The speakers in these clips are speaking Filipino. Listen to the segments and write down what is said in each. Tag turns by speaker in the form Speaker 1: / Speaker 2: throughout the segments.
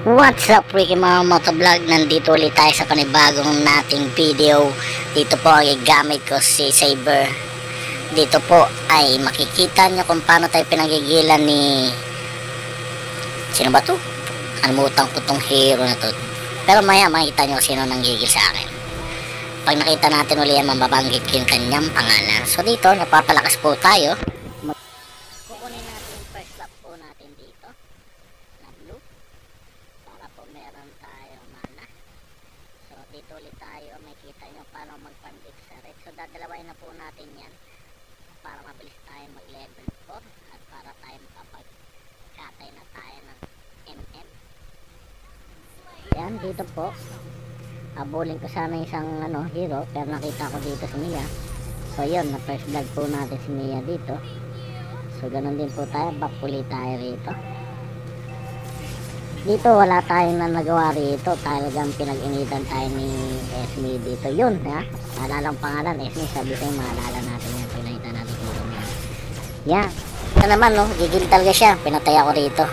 Speaker 1: What's up, Ricky mga motovlog? Nandito ulit tayo sa panibagong nating video. Dito po ay gamit ko si Saber. Dito po ay makikita nyo kung paano tayo pinagigilan ni... Sino ba to? Kalimutan ko tong hero na to. Pero maya makikita nyo sino nanggigil sa akin. Pag nakita natin ulit yan, mababanggit ko yung kanyang pangalan. So dito, napapalakas po tayo. Kukunin natin yung first lap po natin dito na blue. Para po meron tayong mana. So dito ulit tayo, makikita nyo paano mag-pan-dip sa red. So dadalawain na po natin yan para mabilis tayo mag-level 4 at para tayo makapag-katay na tayo ng MM. Yan, dito po abulin ko sana isang hero, pero nakita ko dito si Mia. So yun, na first blood po natin si Mia dito. So ganun din po tayo, back ulit tayo rito. Dito wala tayong na nagawa rito, talagang pinag-initan tayo ni Esme dito. Yun ha, naalala ang pangalan Esme, sabi ko yung maalala natin yan, pinakita natin dito. Yan, ito naman gigil talaga siya, pinatay ako rito.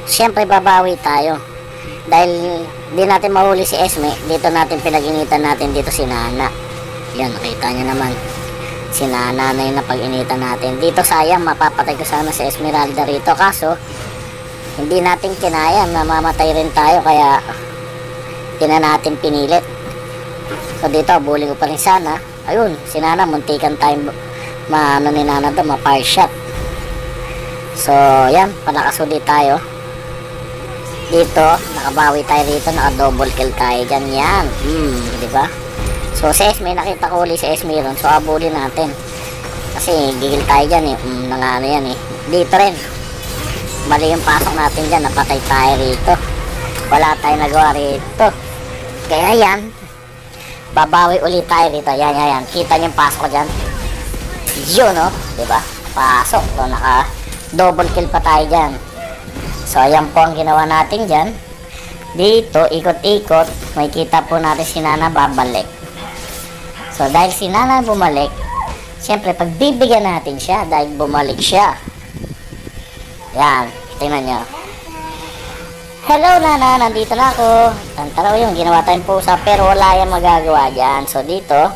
Speaker 1: Siyempre babawi tayo dahil di natin mahuli si Esme. Dito natin pinag-initan natin dito si Nana. Yan, nakita nyo naman si Nana na yung napag-initan natin dito. Sayang, mapapatay ko sana si Esmeralda rito, kaso hindi natin kinaya, mamamatay rin tayo, kaya di na natin pinilit. So dito abulin ko pa rin sana. Ayun, si Nana muntikan tayo ni Nana doon, ma-fire shot. So yan, palakas ulit tayo dito, nakabawi tayo dito, naka-double kill tayo dyan. Yan, di ba? So si Esme, nakita ko ulit si Esme ron, so abulin natin kasi gigil tayo dyan nangano yan dito rin, mali yung pasok natin dyan, napatay tayo rito, wala tayo nagawa rito, kaya yan, babawi ulit tayo rito. Yan, kita nyo yung pasok ko dyan, yun di ba? Pasok, so naka double kill pa tayo dyan. So ayan po ang ginawa natin dyan. Dito ikot-ikot, makikita po natin si Nana babalik. So dahil si Nana bumalik, siyempre pagbibigyan natin siya dahil bumalik siya. Yan, tingnan nyo. Hello Nana, nandito na ako. Tantaraw yung ginawa tayong pusa, pero wala yan magagawa dyan. So dito,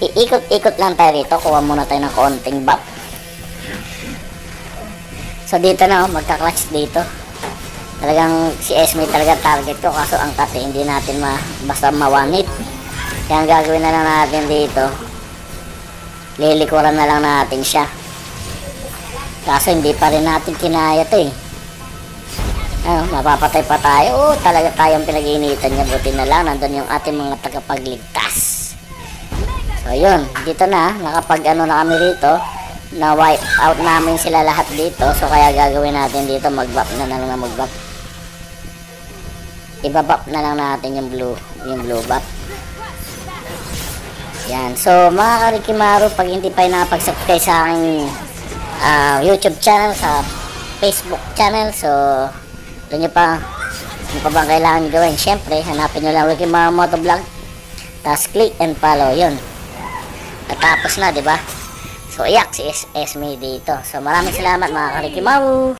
Speaker 1: iikot-ikot lang tayo rito. Kuha muna tayo ng konting buff. So dito na magka-clutch dito. Talagang si Esme talaga target ko, kaso ang kate hindi natin basta mawanit. Kaya ang gagawin na lang natin dito, lilikuran na lang natin siya, kaso hindi pa rin natin kinaya to mapapatay pa tayo. Talaga tayong pinag-iinitan niya, buti na lang nandun yung ating mga tagapagligtas. So yun, dito na nakapag na kami rito, na wipe out namin sila lahat dito. So kaya gagawin natin dito, mag-bap na lang na mag-bap, ibabap na lang natin yung blue bap. Yan, so mga karikimaru, pag hindi pa nakapag-subscribe sa aking YouTube channel, sa Facebook channel, so doon nyo pa, ano pa bang kailangan gawin? Syempre, hanapin nyo lang Ricky mga motovlog, tapos click and follow, yun, natapos na, diba? So iyak si Esme dito. So maraming salamat mga karikimaru.